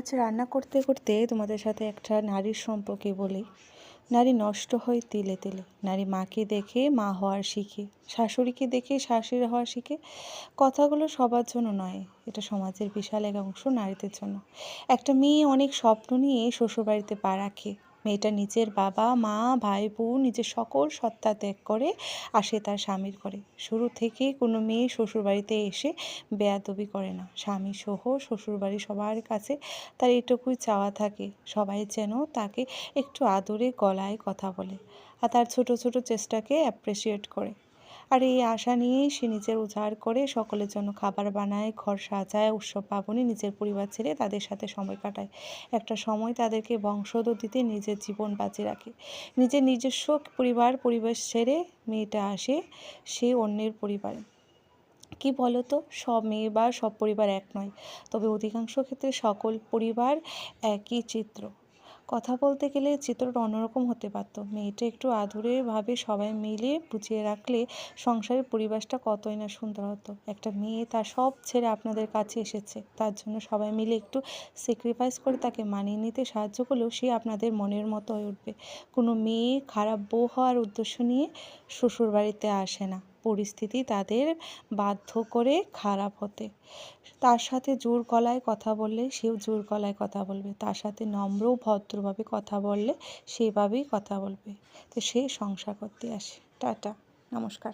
আজ রান্না করতে করতে তোমাদের সাথে একটা নারীর সম্পর্কে বলি। নারী নষ্ট হয় তিলে তিলে। নারী মাকে দেখে মা হওয়ার শিখে, শাশুড়িকে দেখে শাশুড়ি হওয়ার শিখে। কথাগুলো সবার জন্য নয়, এটা সমাজের বিশাল এক অংশ নারীদের জন্য। একটা মেয়ে অনেক স্বপ্ন নিয়ে শ্বশুরবাড়িতে পা রাখে। মেয়েটা নিজের বাবা মা ভাই বোন নিজের সকল সত্তা ত্যাগ করে আসে তার স্বামীর ঘরে। শুরু থেকে কোনো মেয়ে শ্বশুরবাড়িতে এসে বেয়াদবি করে না। স্বামী সহ শ্বশুরবাড়ি সবার কাছে তার এটুকুই চাওয়া থাকে, সবাই যেন তাকে একটু আদরে গলায় কথা বলে আর তার ছোট ছোট চেষ্টাকে অ্যাপ্রিসিয়েট করে। আর এই আশা নিয়েই সে নিজের উজাড় করে সকলের জন্য খাবার বানায়, ঘর সাজায়, উৎসব পার্বণে নিজের পরিবার ছেড়ে তাদের সাথে সময় কাটায়। একটা সময় তাদেরকে বংশধর দিতে নিজের জীবন বাঁচিয়ে রাখে। নিজের নিজস্ব পরিবেশ ছেড়ে মেয়েটা আসে সে অন্যের পরিবারে। কি বলতো, সব মেয়ে বা সব পরিবার এক নয়, তবে অধিকাংশ ক্ষেত্রে সকল পরিবার একই চিত্র। কথা বলতে গেলে চিত্রটা অন্যরকম হতে পারত। মেয়েটা একটু আদুরেভাবে সবাই মিলে বুঝিয়ে রাখলে সংসারের পরিবেশটা কতই না সুন্দর হতো। একটা মেয়ে তার সব ছেড়ে আপনাদের কাছে এসেছে, তার জন্য সবাই মিলে একটু স্যাক্রিফাইস করে তাকে মানিয়ে নিতে সাহায্য করলেও সে আপনাদের মনের মতো হয়ে উঠবে। কোনো মেয়ে খারাপ বউ হওয়ার উদ্দেশ্য নিয়ে শ্বশুরবাড়িতে আসে না, পরিস্থিতি তাদের বাধ্য করে খারাপ হতে। তার সাথে জোর গলায় কথা বললে সেও জোর গলায় কথা বলবে, তার সাথে নম্র ভদ্রভাবে কথা বললে সেভাবেই কথা বলবে। তো সে সংসার করতে আসে। টাটা, নমস্কার।